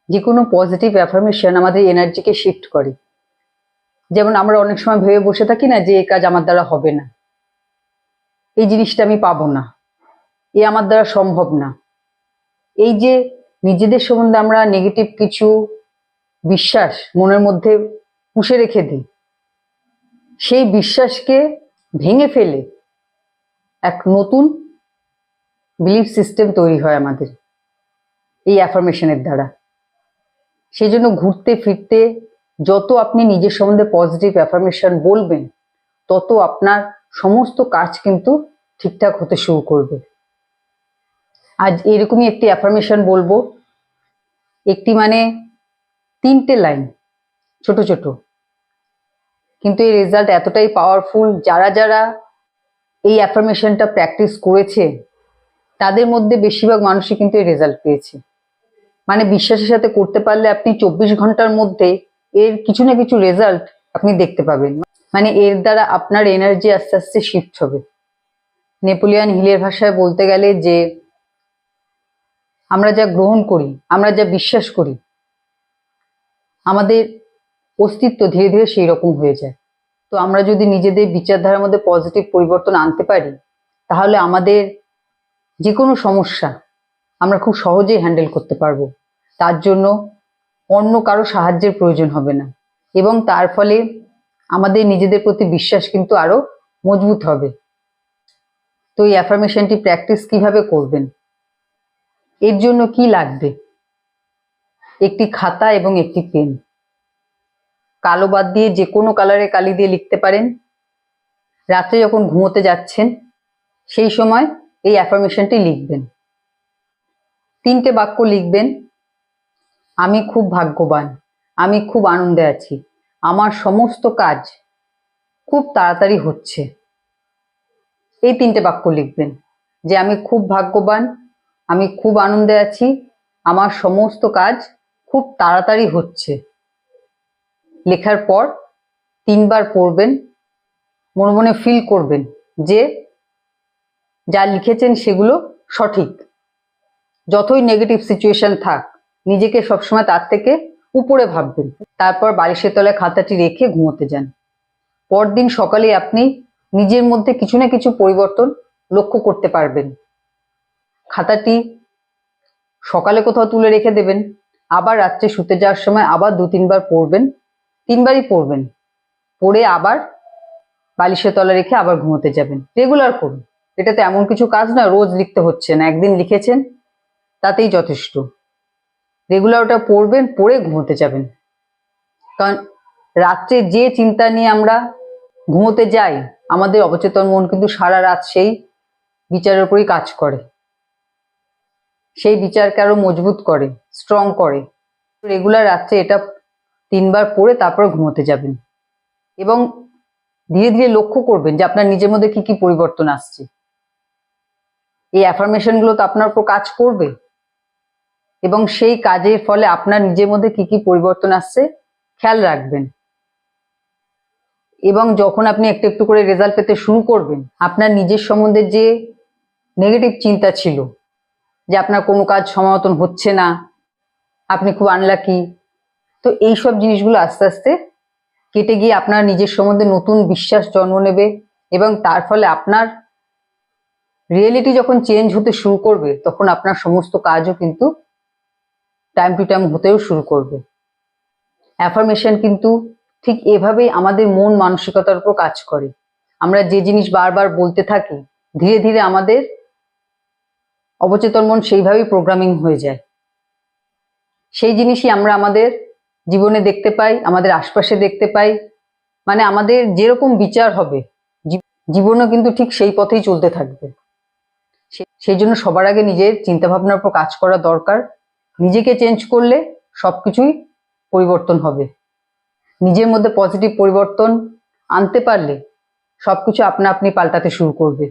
যে কোনো positive affirmation আমাদের এনার্জিকে শিফট করে। যেমন আমরা অনেক সময় ভেবে বসে থাকি না যে এই কাজ আমার দ্বারা হবে না, এই জিনিসটা আমি পাবো না, এ আমার দ্বারা সম্ভব না। এই যে নিজেদের সম্বন্ধে আমরা নেগেটিভ কিছু বিশ্বাস মনের মধ্যে পুষে রেখে দিই, সেই বিশ্বাসকে ভেঙে ফেলে এক নতুন বিলিফ সিস্টেম তৈরি হয় আমাদের এই অ্যাফার্মেশনের দ্বারা। সেই জন্য ঘুরতে ফিরতে যত আপনি নিজের সম্বন্ধে পজিটিভ অ্যাফার্মেশন বলবেন, তত আপনার সমস্ত কাজ কিন্তু ঠিকঠাক হতে শুরু করবে। আজ এরকমই একটি অ্যাফার্মেশন বলবো, একটি মানে 3টে লাইন, ছোট ছোট, কিন্তু এই রেজাল্ট এতটাই পাওয়ারফুল। যারা যারা এই অ্যাফার্মেশনটা প্র্যাকটিস করেছে তাদের মধ্যে বেশিরভাগ মানুষই কিন্তু এই রেজাল্ট পেয়েছে। মানে বিশ্বাসের সাথে করতে পারলে আপনি 24 ঘন্টার মধ্যে এর কিছু না কিছু রেজাল্ট আপনি দেখতে পাবেন। মানে এর দ্বারা আপনার এনার্জি আস্তে আস্তে শিফট হবে। নেপোলিয়ান হিলের ভাষায় বলতে গেলে যে আমরা যা গ্রহণ করি, আমরা যা বিশ্বাস করি, আমাদের অস্তিত্ব ধীরে ধীরে সেই রকম হয়ে যায়। তো আমরা যদি নিজেদের বিচারধারার মধ্যে পজিটিভ পরিবর্তন আনতে পারি, তাহলে আমাদের যে কোনো সমস্যা আমরা খুব সহজেই হ্যান্ডেল করতে পারবো। তার জন্য অন্য কারো সাহায্যের প্রয়োজন হবে না, এবং তার ফলে আমাদের নিজেদের প্রতি বিশ্বাস কিন্তু আরো মজবুত হবে। তো এই অ্যাফার্মেশনটি প্র্যাকটিস কিভাবে করবেন, এর জন্য কি লাগবে? একটি খাতা এবং একটি পেন। কালো বাদ দিয়ে যে কোনো কালারের কালি দিয়ে লিখতে পারেন। রাত্রে যখন ঘুমোতে যাচ্ছেন সেই সময় এই অ্যাফার্মেশনটি লিখবেন। 3টে বাক্য লিখবেন। আমি খুব ভাগ্যবান, আমি খুব আনন্দে আছি, আমার সমস্ত কাজ খুব তাড়াতাড়ি হচ্ছে। এই 3টে বাক্য লিখবেন যে আমি খুব ভাগ্যবান, আমি খুব আনন্দে আছি, আমার সমস্ত কাজ খুব তাড়াতাড়ি হচ্ছে। লেখার পর 3বার পড়বেন, মনে মনে ফিল করবেন যে যা লিখেছেন সেগুলো সঠিক। যতই নেগেটিভ সিচুয়েশন থাক, নিজেকে সবসময় তার থেকে উপরে ভাববেন। তারপর বালিশের তলায় খাতাটি রেখে ঘুমোতে যান। পরদিন সকালে আপনি নিজের মধ্যে কিছু না কিছু পরিবর্তন লক্ষ্য করতে পারবেন। খাতাটি সকালে কোথাও তুলে রেখে দেবেন, আবার রাত্রে শুতে যাওয়ার সময় আবার 2-3বার পড়বেন। 3বারই পড়বেন, পড়ে আবার বালিশের তলা রেখে আবার ঘুমোতে যাবেন। রেগুলার করুন। এটাতে এমন কিছু কাজ না, রোজ লিখতে হচ্ছে না, একদিন লিখেছেন তাতেই যথেষ্ট। রেগুলার ওটা পড়বেন, পড়ে ঘুমোতে যাবেন। কারণ রাত্রে যে চিন্তা নিয়ে আমরা ঘুমোতে যাই, আমাদের অবচেতন মন কিন্তু সারা রাত সেই বিচারের উপরই কাজ করে, সেই বিচারকে আরো মজবুত করে, স্ট্রং করে। রেগুলার রাত্রে এটা 3বার পড়ে তারপর ঘুমোতে যাবেন, এবং ধীরে ধীরে লক্ষ্য করবেন যে আপনার নিজের মধ্যে কি কি পরিবর্তন আসছে। এই অ্যাফার্মেশন গুলো তো আপনার উপর কাজ করবে, এবং সেই কাজের ফলে আপনার নিজের মধ্যে কি কি পরিবর্তন আসছে খেয়াল রাখবেন। এবং যখন আপনি একটু একটু করে রেজাল্ট পেতে শুরু করবেন, আপনার নিজের সম্বন্ধে যে নেগেটিভ চিন্তা ছিল যে আপনার কোনো কাজ সময় মতন হচ্ছে না, আপনি খুব আনলাকি, তো এইসব জিনিসগুলো আস্তে আস্তে কেটে গিয়ে আপনার নিজের সম্বন্ধে নতুন বিশ্বাস জন্ম নেবে, এবং তার ফলে আপনার রিয়েলিটি যখন চেঞ্জ হতে শুরু করবে, তখন আপনার সমস্ত কাজও কিন্তু টাইম টু টাইম হতেও শুরু করবে। অ্যাফার্মেশন কিন্তু ঠিক এভাবেই আমাদের মন মানসিকতার উপর কাজ করে। আমরা যে জিনিস বারবার বলতে থাকি, ধীরে ধীরে আমাদের অবচেতন মন সেইভাবেই প্রোগ্রামিং হয়ে যায়। সেই জিনিসই আমরা আমাদের জীবনে দেখতে পাই, আমাদের আশপাশে দেখতে পাই। মানে আমাদের যেরকম বিচার হবে, জীবনও কিন্তু ঠিক সেই পথেই চলতে থাকবে। সেই জন্য সবার আগে নিজের চিন্তা ভাবনার উপর কাজ করা দরকার। নিজেকে চেঞ্জ করলে সবকিছুই পরিবর্তন হবে। নিজের মধ্যে পজিটিভ পরিবর্তন আনতে পারলে সবকিছু আপনা আপনি পাল্টাতে শুরু করবে।